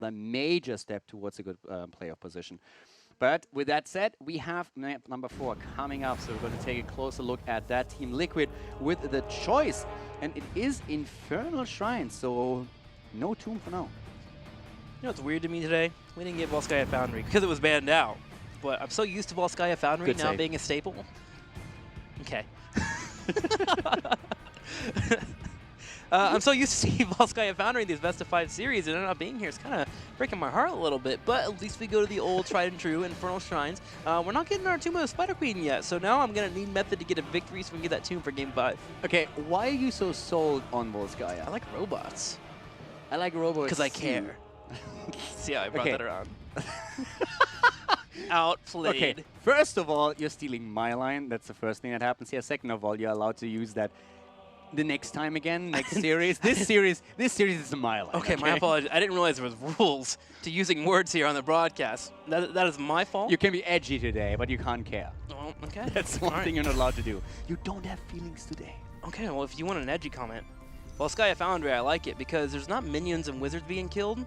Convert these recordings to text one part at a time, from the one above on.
a major step towards a good playoff position. But with that said, we have map number 4 coming up, so we're going to take a closer look at that. Team Liquid with the choice, and it is Infernal Shrine, so no tomb for now. You know what's weird to me today? We didn't get Volskaya Foundry because it was banned out. But I'm so used to Volskaya Foundry now being a staple. Okay. I'm so used to seeing Volskaya Foundry in these best of 5 series, and it not being here is kind of breaking my heart a little bit. But at least we go to the old tried and true Infernal Shrines. We're not getting our Tomb of the Spider Queen yet, so now I'm going to need Method to get a victory so we can get that tomb for Game 5. Okay, why are you so sold on Volskaya? I like robots. I like robots because I care. See how I brought that around. Outplayed. Okay, first of all, you're stealing my line. That's the first thing that happens here. Second of all, you're allowed to use that the next time again, next series. This series is my line. Okay, my apologies. I didn't realize there was rules to using words here on the broadcast. That is my fault. You can be edgy today, but you can't care. Oh, okay. That's one thing you're not allowed to do. You don't have feelings today. Okay, well, if you want an edgy comment, Volskaya Foundry, I like it because there's not minions and wizards being killed.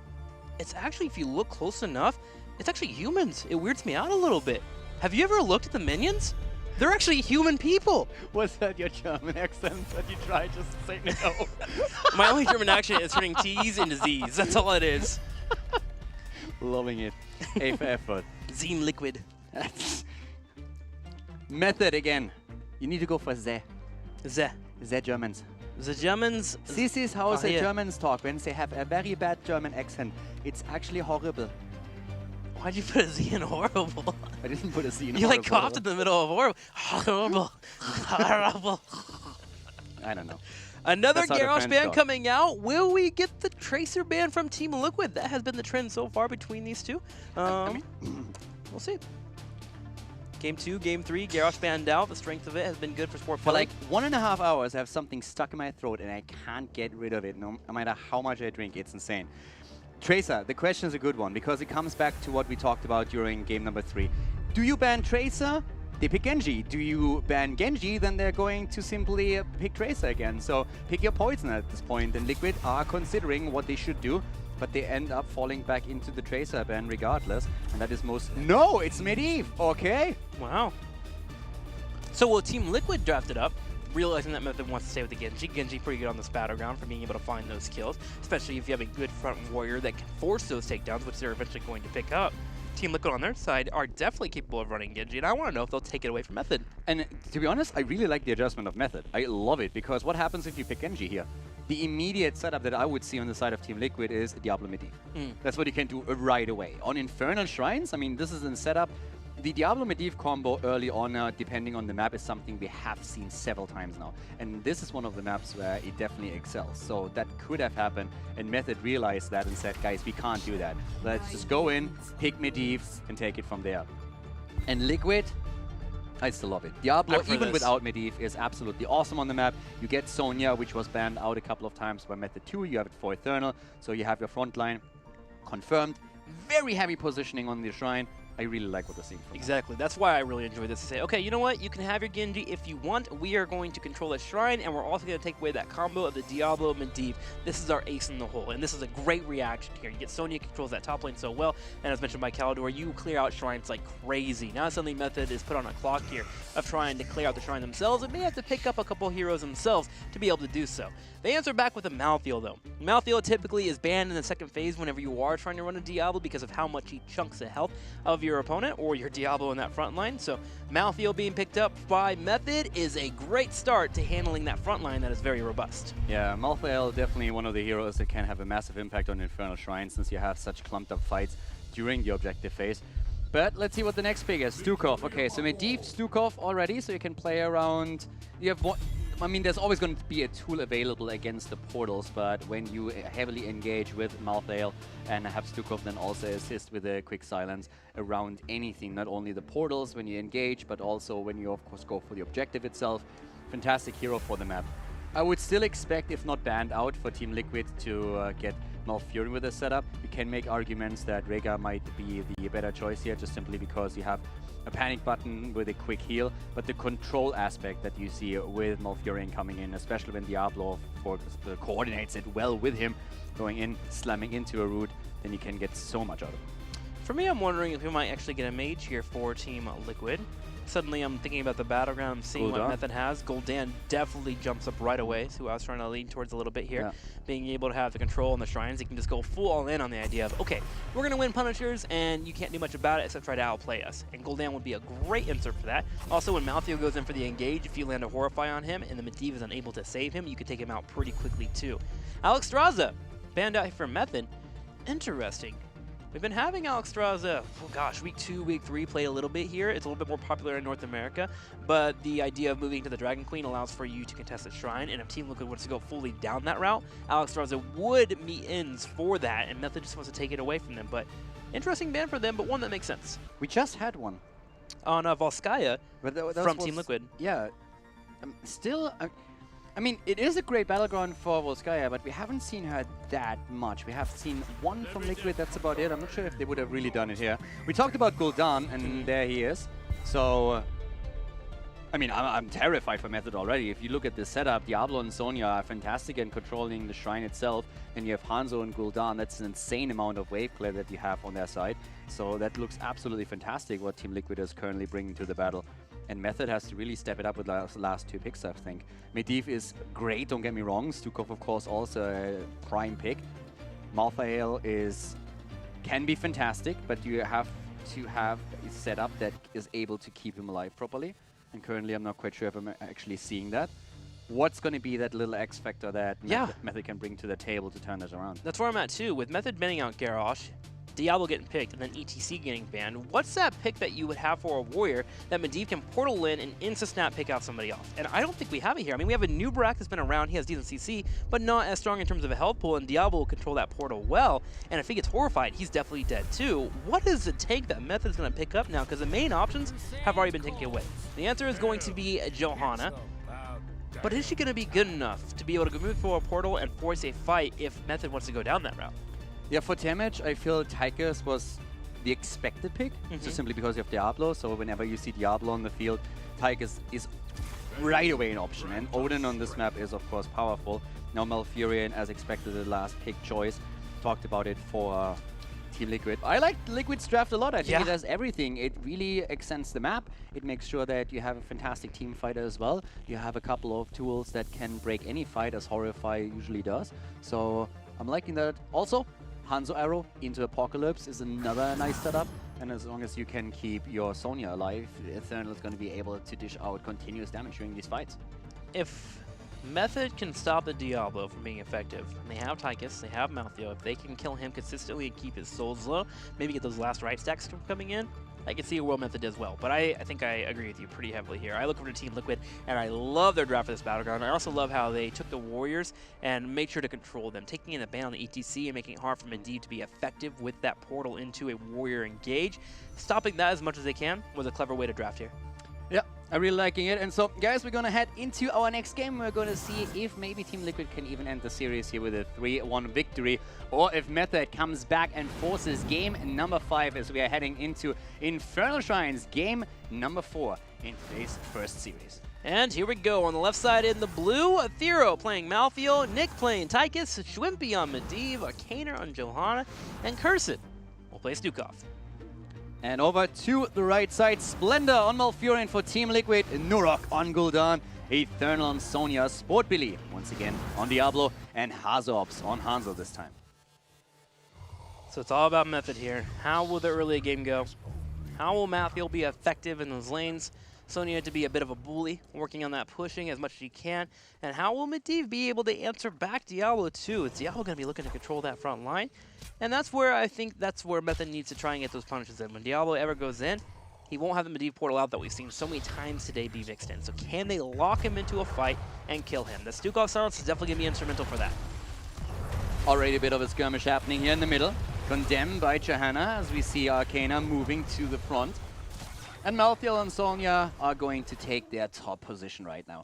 It's actually, if you look close enough, it's actually humans. It weirds me out a little bit. Have you ever looked at the minions? They're actually human people. Was that your German accent that you tried just to say no? My only German accent is turning T's into Z's. That's all it is. Loving it. A for effort. Team Liquid. Method again. You need to go for the. The. The Germans. The Germans. This is how the Germans talk when they have a very bad German accent. It's actually horrible. Why'd you put a Z in horrible? I didn't put a Z in you horrible. You like coughed in the middle of horrible. Horrible. Horrible. I don't know. Another Garrosh ban coming out. Will we get the Tracer ban from Team Liquid? That has been the trend so far between these two. We'll see. Game 2, Game 3, Garrosh banned out. The strength of it has been good for Sport. For like 1.5 hours, I have something stuck in my throat and I can't get rid of it. No matter how much I drink, it's insane. Tracer, the question is a good one because it comes back to what we talked about during game number 3. Do you ban Tracer? They pick Genji. Do you ban Genji? Then they're going to simply pick Tracer again. So pick your poison at this point. And Liquid are considering what they should do, but they end up falling back into the Tracer ban regardless. And that is most... No, it's Medivh. Okay. Wow. So will Team Liquid draft it up? Realizing that Method wants to stay with the Genji. Genji pretty good on this battleground for being able to find those kills, especially if you have a good front warrior that can force those takedowns, which they're eventually going to pick up. Team Liquid on their side are definitely capable of running Genji, and I want to know if they'll take it away from Method. And to be honest, I really like the adjustment of Method. I love it, because what happens if you pick Genji here? The immediate setup that I would see on the side of Team Liquid is Diablo Medivh. That's what you can do right away. On Infernal Shrines, I mean, this is a setup. The Diablo Medivh combo early on, depending on the map, is something we have seen several times now. And this is one of the maps where it definitely excels. So that could have happened, and Method realized that and said, guys, we can't do that. Let's just go in, pick Medivh, and take it from there. And Liquid, I still love it. Diablo, even without Medivh, is absolutely awesome on the map. You get Sonya, which was banned out a couple of times by Method 2. You have it for Eternal, so you have your front line confirmed. Very heavy positioning on the Shrine. I really like what we're seeing from Exactly. That's why I really enjoy this. To say, okay, you know what? You can have your Genji if you want. We are going to control the Shrine, and we're also going to take away that combo of the Diablo Medivh. This is our ace in the hole, and this is a great reaction here. You get Sonya controls that top lane so well, and as mentioned by Caldor, you clear out Shrines like crazy. Now suddenly Method is put on a clock here of trying to clear out the Shrine themselves, and may have to pick up a couple heroes themselves to be able to do so. They answer back with a Malthael, though. Malthael typically is banned in the second phase whenever you are trying to run a Diablo because of how much he chunks the health of your opponent or your Diablo in that front line. So Malthael being picked up by Method is a great start to handling that front line that is very robust. Yeah, Malthael definitely one of the heroes that can have a massive impact on Infernal Shrine since you have such clumped up fights during the objective phase. But let's see what the next pick is. Stukov. Okay, so Medivh, Stukov already, so you can play around. You have one. I mean, there's always going to be a tool available against the portals, but when you heavily engage with Malthael and have Stukov then also assist with a quick silence around anything, not only the portals when you engage, but also when you, of course, go for the objective itself. Fantastic hero for the map. I would still expect, if not banned out, for Team Liquid to get Malfurion with this setup. You can make arguments that Rega might be the better choice here, just simply because you have a panic button with a quick heal, but the control aspect that you see with Malfurion coming in, especially when Diablo coordinates it well with him, going in, slamming into a root, then you can get so much out of it. For me, I'm wondering if we might actually get a mage here for Team Liquid. Suddenly, I'm thinking about the battleground, I'm seeing what Method has. Gul'dan definitely jumps up right away, so I was trying to lean towards a little bit here. Yeah. Being able to have the control on the shrines, he can just go full all in on the idea of, okay, we're going to win Punishers, and you can't do much about it except try to outplay us. And Gul'dan would be a great insert for that. Also, when Malthael goes in for the engage, if you land a Horrify on him and the Medivh is unable to save him, you can take him out pretty quickly too. Alexstrasza, banned out for Method. Interesting. We've been having Alexstrasza, oh gosh, week 2, week 3 play a little bit here. It's a little bit more popular in North America, but the idea of moving to the Dragon Queen allows for you to contest the Shrine, and if Team Liquid wants to go fully down that route, Alexstrasza would meet ends for that, and Method just wants to take it away from them. But interesting ban for them, but one that makes sense. We just had one. On Volskaya from Team Liquid. Yeah. Still, I mean, it is a great battleground for Volskaya, but we haven't seen her that much. We have seen one from Liquid, that's about it. I'm not sure if they would have really done it here. We talked about Gul'dan, and there he is. So, I mean, I'm terrified for Method already. If you look at the setup, Diablo and Sonya are fantastic in controlling the shrine itself. And you have Hanzo and Gul'dan. That's an insane amount of wave clear that you have on their side. So that looks absolutely fantastic what Team Liquid is currently bringing to the battle. And Method has to really step it up with the last 2 picks, I think. Medivh is great, don't get me wrong. Stukov, of course, also a prime pick. Malthael can be fantastic, but you have to have a setup that is able to keep him alive properly. And currently, I'm not quite sure if I'm actually seeing that. What's going to be that little X factor that Method can bring to the table to turn this around? That's where I'm at, too. With Method banning out Garrosh, Diablo getting picked, and then ETC getting banned, what's that pick that you would have for a warrior that Medivh can portal in and insta-snap pick out somebody else? And I don't think we have it here. I mean, we have a new Barak that's been around, he has decent CC, but not as strong in terms of a health pool, and Diablo will control that portal well, and if he gets horrified, he's definitely dead too. What is the take that Method's going to pick up now? Because the main options have already been taken away. The answer is going to be Johanna, but is she going to be good enough to be able to move through a portal and force a fight if Method wants to go down that route? Yeah, for damage, I feel Tychus was the expected pick, just simply because you have Diablo. So whenever you see Diablo on the field, Tychus is right away an option. And Odin on this map is, of course, powerful. Now Malfurion, as expected, the last pick choice. Talked about it for Team Liquid. I like Liquid's draft a lot. I think it does everything. It really extends the map. It makes sure that you have a fantastic team fighter as well. You have a couple of tools that can break any fight, as Horrify usually does. So I'm liking that. Also, Hanzo Arrow into Apocalypse is another nice setup, and as long as you can keep your Sonya alive, Eternal is going to be able to dish out continuous damage during these fights. If Method can stop the Diablo from being effective, and they have Tychus, they have Malthael, if they can kill him consistently and keep his souls low, maybe get those last right stacks coming in, I can see a world Method does well. But I think I agree with you pretty heavily here. I look over to Team Liquid, and I love their draft for this battleground. I also love how they took the Warriors and made sure to control them, taking in a ban on the ETC and making it hard for Medivh to be effective with that portal into a Warrior engage. Stopping that as much as they can was a clever way to draft here. Yeah, I'm really liking it. And so, guys, we're going to head into our next game. We're going to see if maybe Team Liquid can even end the series here with a 3-1 victory, or if Method comes back and forces game number 5 as we are heading into Infernal Shrines, game number 4 in today's first series. And here we go. On the left side in the blue, Thero playing Malthael, Nick playing Tychus, Schwimpy on Medivh, Arcaner on Johanna, and Cursit will play Stukov. And over to the right side, Splendor on Malfurion for Team Liquid, Nurok on Gul'dan, Eternal on Sonya, Sportbilly once again on Diablo, and Hazops on Hanzo this time. So it's all about Method here. How will the early game go? How will Malthael be effective in those lanes? Sonya to be a bit of a bully, working on that pushing as much as she can. And how will Medivh be able to answer back Diablo too? Is Diablo going to be looking to control that front line? And that's where I think Method needs to try and get those punishes in. When Diablo ever goes in, he won't have the Medivh portal out that we've seen so many times today be mixed in. So can they lock him into a fight and kill him? The Stukov silence is definitely going to be instrumental for that. Already a bit of a skirmish happening here in the middle. Condemned by Johanna as we see Arcana moving to the front. And Malthael and Sonya are going to take their top position right now.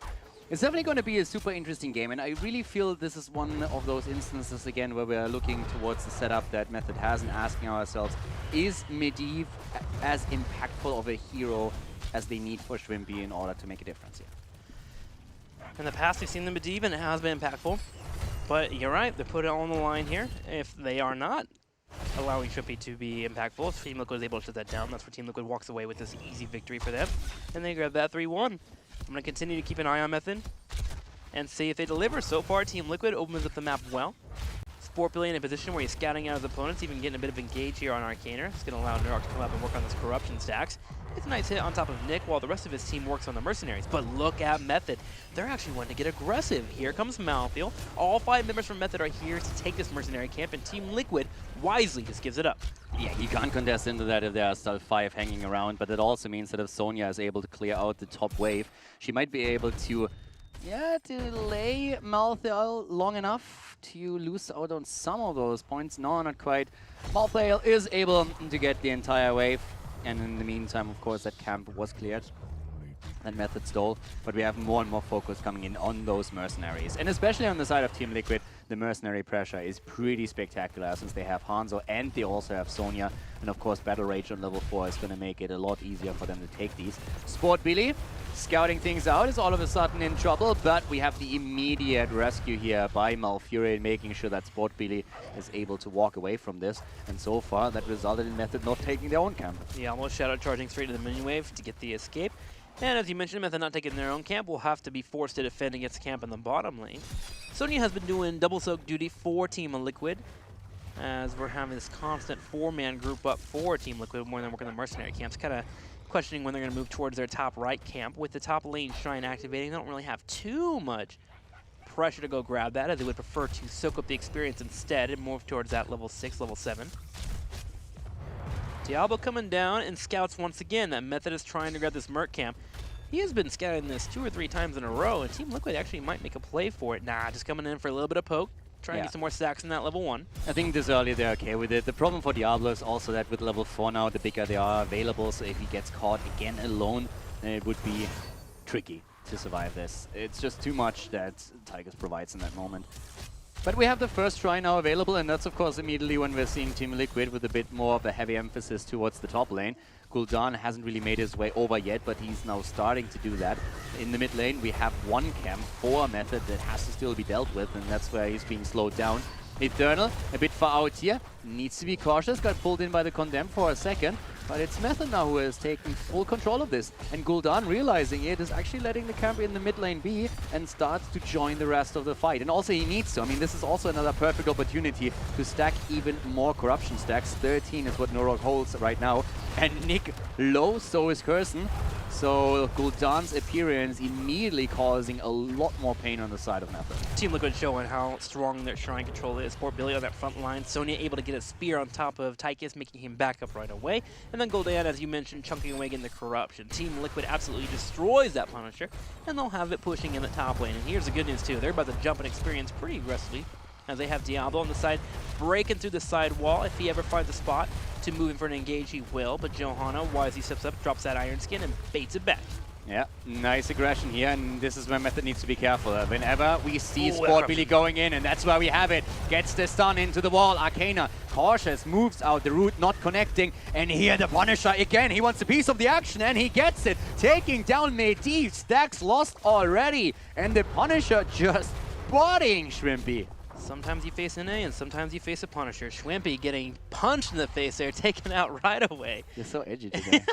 It's definitely going to be a super interesting game, and I really feel this is one of those instances again where we're looking towards the setup that Method has and asking ourselves, is Medivh as impactful of a hero as they need for Schwimpy in order to make a difference here? In the past, we've seen the Medivh, and it has been impactful. But you're right, they put it on the line here. If they are not, allowing Shrimpy to be impactful. Team Liquid is able to shut that down. That's where Team Liquid walks away with this easy victory for them. And they grab that 3-1. I'm going to continue to keep an eye on Method and see if they deliver. So far, Team Liquid opens up the map well. Sport Billy in a position where he's scouting out his opponents, even getting a bit of engage here on Arcaner. It's going to allow Nurok to come up and work on this corruption stacks. It's a nice hit on top of Nick while the rest of his team works on the mercenaries. But look at Method. They're actually wanting to get aggressive. Here comes Malfield. All 5 members from Method are here to take this mercenary camp, and Team Liquid wisely just gives it up. Yeah, you can't contest into that if there are still 5 hanging around, but it also means that if Sonya is able to clear out the top wave, she might be able to delay Malthael long enough to lose out on some of those points. No, not quite. Malthael is able to get the entire wave, and in the meantime, of course, that camp was cleared. That Method stole, but we have more and more focus coming in on those mercenaries. And especially on the side of Team Liquid, the mercenary pressure is pretty spectacular since they have Hanzo and they also have Sonya. And of course, Battle Rage on level 4 is going to make it a lot easier for them to take these. Sport Billy, scouting things out, is all of a sudden in trouble, but we have the immediate rescue here by Malfurion, making sure that Sport Billy is able to walk away from this. And so far, that resulted in Method not taking their own camp. Yeah, almost Shadow charging straight to the minion wave to get the escape. And as you mentioned, Method not taking their own camp will have to be forced to defend against the camp in the bottom lane. Sonya has been doing double soak duty for Team Liquid, as we're having this constant 4-man group up for Team Liquid more than working the mercenary camps. Kind of questioning when they're going to move towards their top right camp. With the top lane shrine activating, they don't really have too much pressure to go grab that, as they would prefer to soak up the experience instead and move towards that level 6, level 7. Diablo coming down and scouts once again. That Method is trying to grab this Merc camp. He has been scouting this 2 or 3 times in a row, and Team Liquid actually might make a play for it. Nah, just coming in for a little bit of poke, trying to get some more stacks in that level 1. I think this early they're okay with it. The problem for Diablo is also that with level 4 now, the bigger they are available, so if he gets caught again alone, then it would be tricky to survive this. It's just too much that Tigers provides in that moment. But we have the first try now available, and that's of course immediately when we're seeing Team Liquid with a bit more of a heavy emphasis towards the top lane. Gul'dan hasn't really made his way over yet, but he's now starting to do that. In the mid lane, we have one camp for Method that has to still be dealt with, and that's where he's being slowed down. Eternal, a bit far out here, needs to be cautious, got pulled in by the Condemned for a second, but it's Method now who is taking full control of this. And Gul'dan, realizing it, is actually letting the camp in the mid lane be and starts to join the rest of the fight. And also he needs to. I mean, this is also another perfect opportunity to stack even more corruption stacks. 13 is what Nurok holds right now. And Nick low, so is Curson. So Gul'dan's appearance immediately causing a lot more pain on the side of Method. Team Liquid showing how strong their shrine control is. Sport Billy on that front line. Sonya able to get a spear on top of Tychus, making him back up right away. And then Gul'dan, as you mentioned, chunking away in the corruption. Team Liquid absolutely destroys that Punisher, and they'll have it pushing in the top lane. And here's the good news too. They're about to jump and experience pretty aggressively, as they have Diablo on the side, breaking through the side wall. If he ever finds a spot to move in for an engage, he will. But Johanna, wisely steps up, drops that Iron Skin, and baits it back. Yeah, nice aggression here, and this is where Method needs to be careful. Whenever we see Sport Billy going in, and that's where we have it. Gets the stun into the wall. Arcana, cautious, moves out the root, not connecting. And here the Punisher again. He wants a piece of the action, and he gets it. Taking down Medivh. Stacks lost already. And the Punisher just bodying Shrimpy. Sometimes you face an A, and sometimes you face a Punisher. Shrimpy getting punched in the face there, taken out right away. You're so edgy today.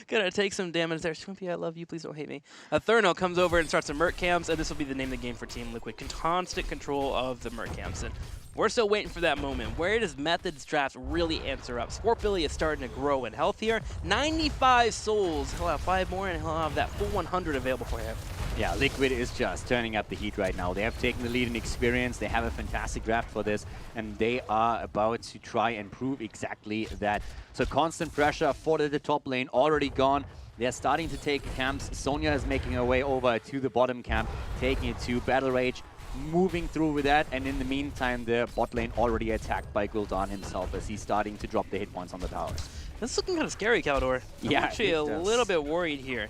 Gonna take some damage there. Shrimpy, I love you. Please don't hate me. Therno comes over and starts the Merc camps, and this will be the name of the game for Team Liquid. Constant control of the Merc camps. And we're still waiting for that moment. Where does Method's draft really answer up? Sport Billy is starting to grow in health here. 95 souls. He'll have 5 more, and he'll have that full 100 available for him. Yeah, Liquid is just turning up the heat right now. They have taken the lead in experience. They have a fantastic draft for this, and they are about to try and prove exactly that. So constant pressure for the top lane already gone. They're starting to take camps. Sonya is making her way over to the bottom camp, taking it to Battle Rage, moving through with that, and in the meantime, the bot lane already attacked by Gul'dan himself as he's starting to drop the hit points on the towers. This is looking kind of scary, Caldor. I'm actually a little bit worried here.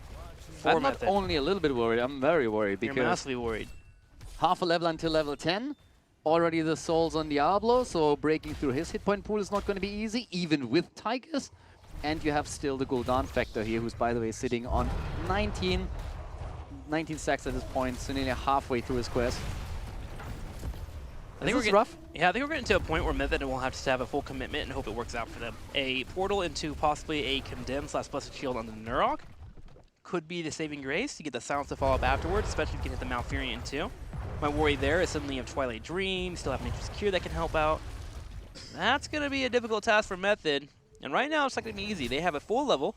I'm not only a little bit worried, I'm very worried, because you're massively worried. Half a level until level 10. Already the souls on Diablo, so breaking through his hit point pool is not going to be easy, even with Tigers. And you have still the Gul'dan factor here, who's, by the way, sitting on 19 stacks at this point, so nearly halfway through his quest. I think This is rough. Yeah, I think we're getting to a point where Method will have to have a full commitment and hope it works out for them. A portal into possibly a condemn/blessed shield on the Nurok could be the saving grace to get the silence to follow up afterwards, especially if you can hit the Malfurion too. My worry there is suddenly you have Twilight Dream, still have Nature's Cure that can help out. That's going to be a difficult task for Method, and right now it's not going to be easy. They have a full level.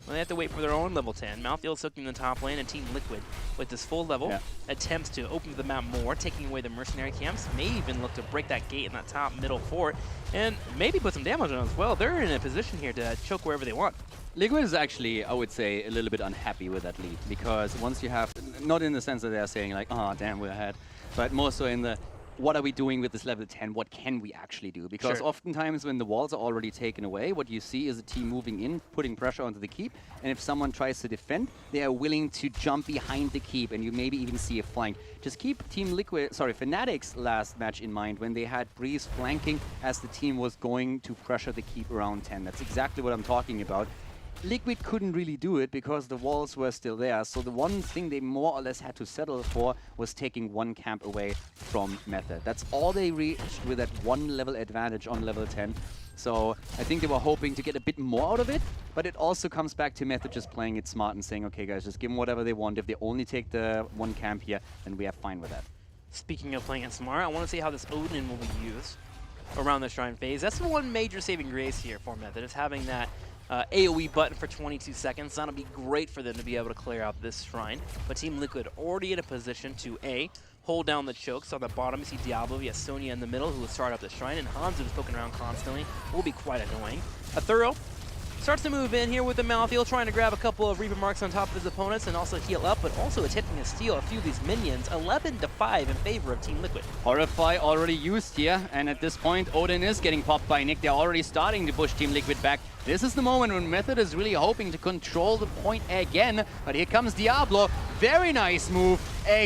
Well, they have to wait for their own level 10. Malfield's soaking in the top lane, and Team Liquid, with this full level, attempts to open the map more, taking away the mercenary camps. May even look to break that gate in that top middle fort, and maybe put some damage on it as well. They're in a position here to choke wherever they want. Liquid is actually, I would say, a little bit unhappy with that lead, because once you have, not in the sense that they're saying like, oh damn, we're ahead, but more so in the, what are we doing with this level 10? What can we actually do? Because oftentimes when the walls are already taken away, what you see is a team moving in, putting pressure onto the keep, and if someone tries to defend, they are willing to jump behind the keep, and you maybe even see a flank. Just keep Team Liquid, sorry, Fnatic's last match in mind when they had Breeze flanking as the team was going to pressure the keep around 10. That's exactly what I'm talking about. Liquid couldn't really do it because the walls were still there, so the one thing they more or less had to settle for was taking one camp away from Method. That's all they reached with that one level advantage on level 10. So I think they were hoping to get a bit more out of it, but it also comes back to Method just playing it smart and saying, okay guys, just give them whatever they want. If they only take the one camp here, then we are fine with that. Speaking of playing it smart, I want to see how this Odin will be used around the Shrine phase. That's the one major saving grace here for Method, is having that AoE button for 22 seconds. That'll be great for them to be able to clear out this Shrine. But Team Liquid already in a position to A, hold down the chokes. On the bottom, you see Diablo, you have Sonya in the middle who will start up the Shrine, and Hanzo, who's poking around constantly, will be quite annoying. A Thorough starts to move in here with the Malfield, trying to grab a couple of Reaper marks on top of his opponents and also heal up, but also attempting to steal a few of these minions. 11-5 in favor of Team Liquid. Horrify already used here, and at this point, Odin is getting popped by Nick. They're already starting to push Team Liquid back. This is the moment when Method is really hoping to control the point again, but here comes Diablo. Very nice move.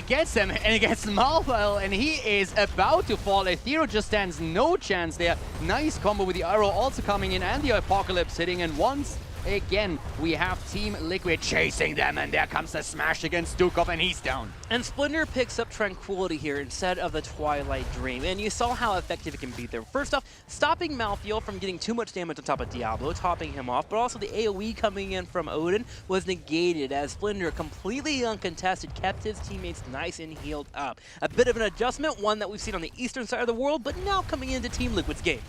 Gets him, and he gets Malfile, and he is about to fall. Ethereal just stands no chance there. Nice combo with the arrow also coming in, and the Apocalypse hitting, and once again, we have Team Liquid chasing them, and there comes the smash against Stukov, and he's down. And Splinter picks up Tranquility here instead of the Twilight Dream, and you saw how effective it can be there. First off, stopping Malfield from getting too much damage on top of Diablo, topping him off, but also the AoE coming in from Odin was negated as Splinter, completely uncontested, kept his teammates nice and healed up. A bit of an adjustment, one that we've seen on the eastern side of the world, but now coming into Team Liquid's game.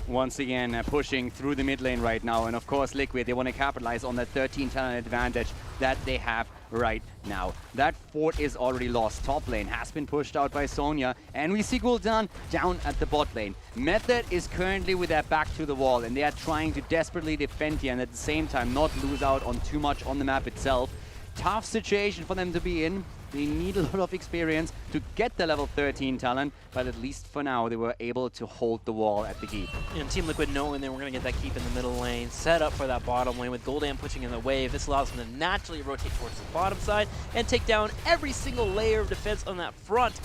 Once again, pushing through the mid lane right now, and of course Liquid, they want to capitalize on that 13 talent advantage that they have right now. That fort is already lost. Top lane has been pushed out by Sonya, and we see Gul'dan down at the bot lane. Method is currently with their back to the wall, and they are trying to desperately defend here and at the same time not lose out on too much on the map itself. Tough situation for them to be in. They need a lot of experience to get the level 13 talent, but at least for now they were able to hold the wall at the keep. And Team Liquid knowing they were going to get that keep in the middle lane, set up for that bottom lane with Gul'dan pushing in the wave. This allows them to naturally rotate towards the bottom side and take down every single layer of defense on that front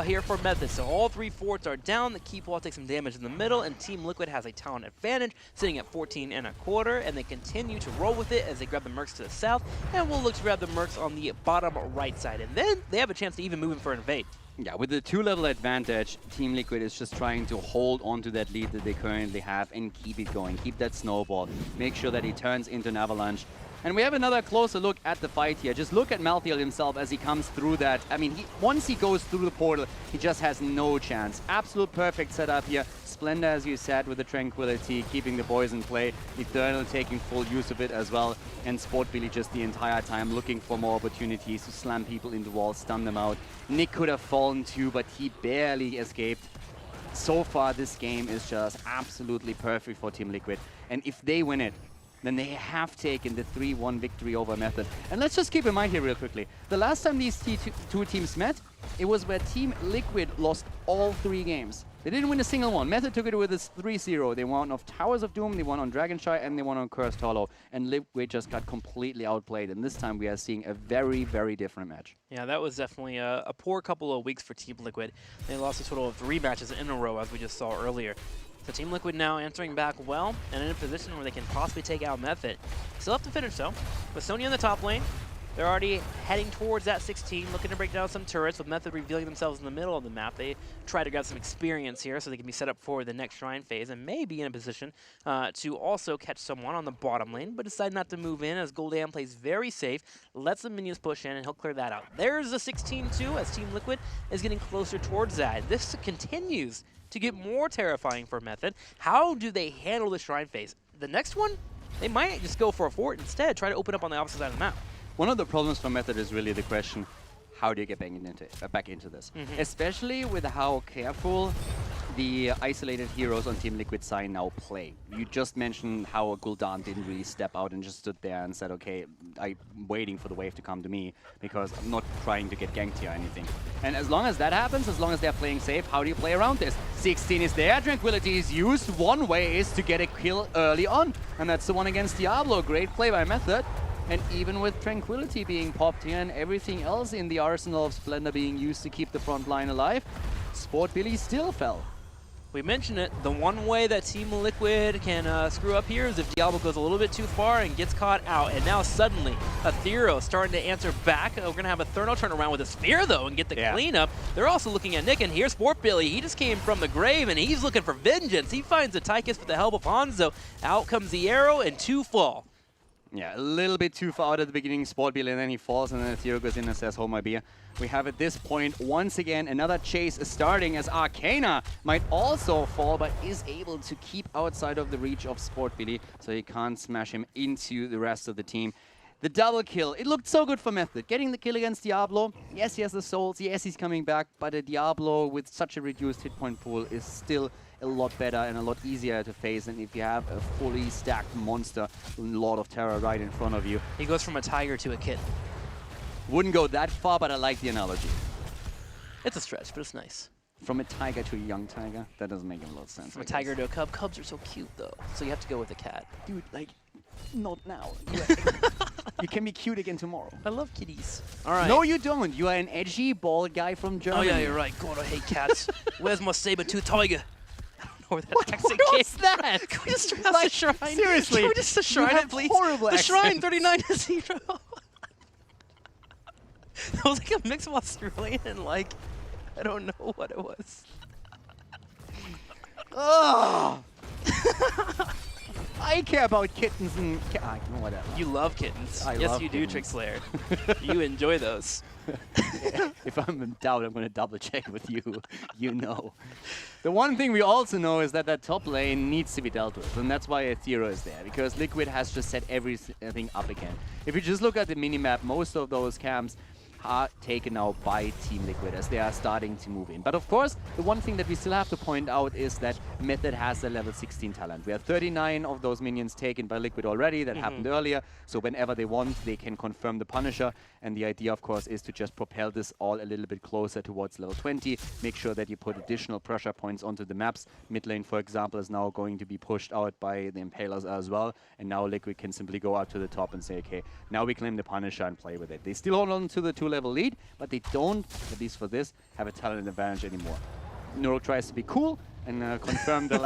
here for Method. So all three forts are down, the keep wall takes some damage in the middle, and Team Liquid has a talent advantage, sitting at 14.25, and they continue to roll with it as they grab the Mercs to the south, and we'll look to grab the Mercs on the bottom right side, and then they have a chance to even move in for an invade. Yeah, with the 2-level advantage, Team Liquid is just trying to hold on to that lead that they currently have and keep it going, keep that snowball, make sure that he turns into an avalanche. And we have another closer look at the fight here. Just look at Malfield himself as he comes through that. I mean, once he goes through the portal, he just has no chance. Absolute perfect setup here. Splendor, as you said, with the Tranquility, keeping the boys in play. Eternal taking full use of it as well. And Sport Billy just the entire time looking for more opportunities to slam people into walls, stun them out. Nick could have fallen too, but he barely escaped. So far, this game is just absolutely perfect for Team Liquid. And if they win it, then they have taken the 3-1 victory over Method. And let's just keep in mind here real quickly, the last time these two teams met, it was where Team Liquid lost all 3 games. They didn't win a single one. Method took it with a 3-0. They won on Towers of Doom, they won on Dragonshy, and they won on Cursed Hollow. And Liquid just got completely outplayed. And this time we are seeing a very, very different match. Yeah, that was definitely a poor couple of weeks for Team Liquid. They lost a total of 3 matches in a row, as we just saw earlier. So Team Liquid now answering back well and in a position where they can possibly take out Method. Still have to finish though, with Sonya in the top lane. They're already heading towards that 16, looking to break down some turrets, with Method revealing themselves in the middle of the map. They try to grab some experience here so they can be set up for the next Shrine phase and may be in a position to also catch someone on the bottom lane, but decide not to move in as Gul'dan plays very safe, lets the minions push in, and he'll clear that out. There's the 16-2 as Team Liquid is getting closer towards that. This continues to get more terrifying for Method. How do they handle the Shrine phase? The next one, they might just go for a fort instead, try to open up on the opposite side of the map. One of the problems for Method is really the question, how do you get back into this? Especially with how careful the isolated heroes on Team Liquid side now play. You just mentioned how Gul'dan didn't really step out and just stood there and said, okay, I'm waiting for the wave to come to me because I'm not trying to get ganked here or anything. And as long as that happens, as long as they're playing safe, how do you play around this? 16 is there, Tranquility is used. One way is to get a kill early on, and that's the one against Diablo. Great play by Method. And even with Tranquility being popped here and everything else in the arsenal of Splendor being used to keep the front line alive, Sport Billy still fell. We mentioned it, the one way that Team Liquid can screw up here is if Diablo goes a little bit too far and gets caught out. And now suddenly, Aethero starting to answer back. We're going to have a Therno turn around with a Sphere, though, and get the cleanup. They're also looking at Nick, and here's Sport Billy. He just came from the grave, and he's looking for vengeance. He finds a Tychus with the help of Hanzo. Out comes the arrow, and 2 fall. Yeah, a little bit too far out at the beginning, Sport Billy, and then he falls, and then Aethero goes in and says, hold my beer. We have at this point, once again, another chase starting as Arcana might also fall, but is able to keep outside of the reach of Sport Billy, so he can't smash him into the rest of the team. The double kill, it looked so good for Method. Getting the kill against Diablo, yes, he has the souls, yes, he's coming back, but a Diablo with such a reduced hit point pool is still a lot better and a lot easier to face than if you have a fully stacked monster, Lord of Terror right in front of you. He goes from a tiger to a kitten. Wouldn't go that far, but I like the analogy. It's a stretch, but it's nice. From a tiger to a young tiger? That doesn't make a lot of sense. From a tiger to a cub. Cubs are so cute, though. So you have to go with a cat. Dude, like, not now. You can be cute again tomorrow. I love kitties. All right. No, you don't. You are an edgy, bald guy from Germany. Oh, yeah, you're right. God, I hate cats. Where's my saber-tooth tiger? I don't know where that What accent was came. that? Can we just ask the shrine? Seriously. Can we just shrine it, please? Horrible the shrine, accents. 39-0. That was like a mix of Australian and like, I don't know what it was. Oh. I care about kittens and whatever. You love kittens. I yes, love you kittens. do, Trick Slayer. You enjoy those. If I'm in doubt, I'm going to double check with you. You know. The one thing we also know is that that top lane needs to be dealt with, and that's why Aethero is there, because Liquid has just set everything up again. If you just look at the minimap, most of those camps are taken out by Team Liquid as they are starting to move in. But of course, the one thing that we still have to point out is that Method has a level 16 talent. We have 39 of those minions taken by Liquid already. That happened earlier. So whenever they want, they can confirm the Punisher. And the idea, of course, is to just propel this all a little bit closer towards level 20. Make sure that you put additional pressure points onto the maps. Mid lane, for example, is now going to be pushed out by the Impalers as well. And now Liquid can simply go up to the top and say, okay, now we claim the Punisher and play with it. They still hold on to the 2-level lead, but they don't, at least for this, have a talent advantage anymore. Nuro tries to be cool and confirm the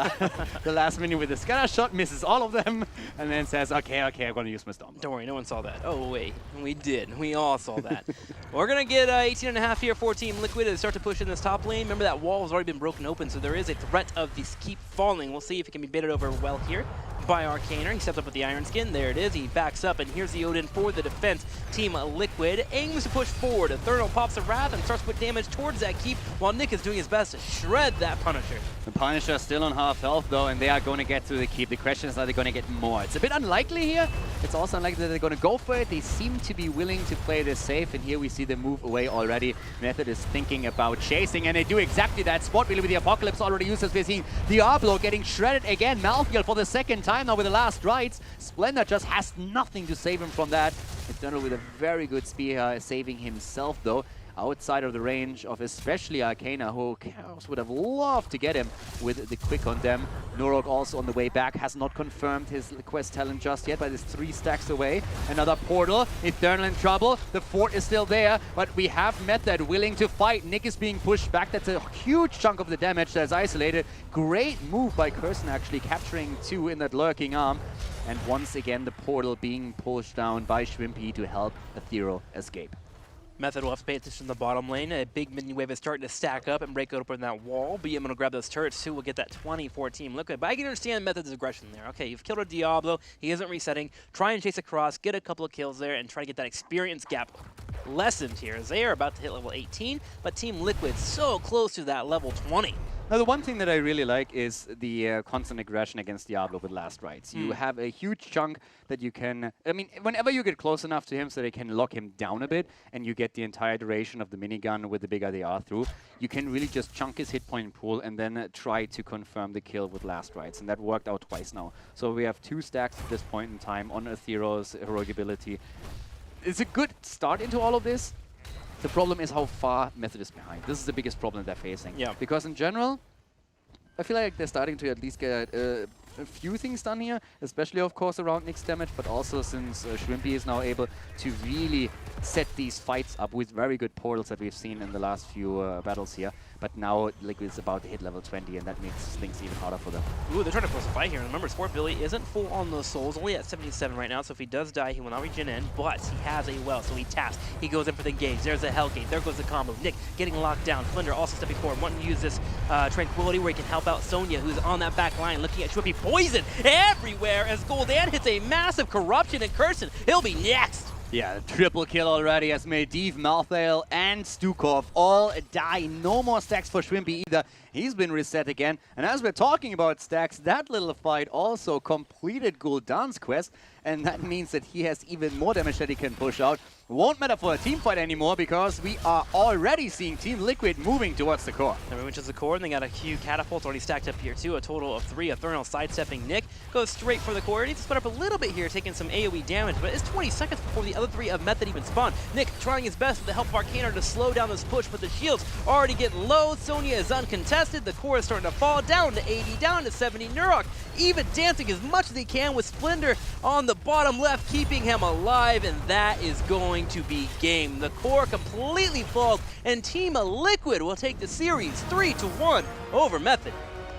last minute with a scatter shot, misses all of them, and then says, okay, I'm going to use my Stomp. Don't worry, no one saw that. Oh, wait. We did. We all saw that. We're going to get 18.5 here for Team Liquid as they start to push in this top lane. Remember that wall has already been broken open, so there is a threat of these keep falling. We'll see if it can be baited over well here by Arcaner. He steps up with the Iron Skin. There it is. He backs up, and here's the Odin for the defense. Team Liquid aims to push forward. Therno pops a Wrath and starts to put damage towards that keep, while Nick is doing his best to shred that Punisher. The Punisher still on half health though, and they are going to get through the keep. The question is, are they going to get more? It's a bit unlikely here. It's also unlikely that they're going to go for it. They seem to be willing to play this safe, and here we see them move away already. Method is thinking about chasing, and they do exactly that. Spot really with the Apocalypse already used, as we're seeing Diablo getting shredded again. Malfield for the second time now with the last rights. Splendor just has nothing to save him from that. Eternal with a very good spear, saving himself though. Outside of the range of especially Arcana, who Chaos would have loved to get him with the quick on them. Nurok also on the way back has not confirmed his quest talent just yet, but is 3 stacks away. Another portal, Eternal in trouble. The fort is still there, but we have Method willing to fight. Nick is being pushed back. That's a huge chunk of the damage that's isolated. Great move by Curson actually capturing 2 in that lurking arm. And once again, the portal being pushed down by Shrimpy to help Ethereal escape. Method will have to pay attention to the bottom lane. A big minion wave is starting to stack up and break open that wall. BM going to grab those turrets too. We'll get that 20 for Team Liquid. But I can understand Method's aggression there. Okay, you've killed a Diablo. He isn't resetting. Try and chase across, get a couple of kills there, and try to get that experience gap lessened here, as they are about to hit level 18. But Team Liquid so close to that level 20. Now, the one thing that I really like is the constant aggression against Diablo with Last Rites. You have a huge chunk that you can... I mean, whenever you get close enough to him so they can lock him down a bit and you get the entire duration of the minigun with the big IDR through, you can really just chunk his hit point pool and then try to confirm the kill with Last Rites. And that worked out twice now. So we have 2 stacks at this point in time on Ethereal's heroic ability. It's a good start into all of this. The problem is how far Method is behind. This is the biggest problem they're facing. Yeah. Because in general, I feel like they're starting to at least get a few things done here, especially, of course, around Nick's damage, but also since Shrimpy is now able to really set these fights up with very good portals that we've seen in the last few battles here. But now Liquid is about to hit level 20, and that makes things even harder for them. Ooh, they're trying to force a fight here. Remember, Sport Billy isn't full on those souls, only at 77 right now, so if he does die, he will not regen in, but he has a well, so he taps. He goes in for the engage. There's a Hell Gate. There goes the combo. Nick getting locked down. Flinder also stepping forward, wanting to use this Tranquility where he can help out Sonya, who's on that back line, looking at Shrimpy. Poison everywhere as Gul'dan hits a massive corruption and Kirsten. He'll be next. Yeah, triple kill already as Medivh, Malthael, and Stukov all die. No more stacks for Shrimpy either. He's been reset again. And as we're talking about stacks, that little fight also completed Gul'dan's quest. And that means that he has even more damage that he can push out. Won't matter for a team fight anymore because we are already seeing Team Liquid moving towards the core. They went to the core and they got a few catapults already stacked up here too. A total of 3. Eternal sidestepping Nick goes straight for the core. He needs to split up a little bit here, taking some AoE damage, but it's 20 seconds before the other 3 of Method even spawn. Nick trying his best with the help of Arcana to slow down this push, but the shields already getting low. Sonya is uncontested. The core is starting to fall down to 80, down to 70. Nurok even dancing as much as he can with Splendor on the bottom left, keeping him alive, and that is going to be game. The core completely falls, and Team Liquid will take the series 3-1 over Method.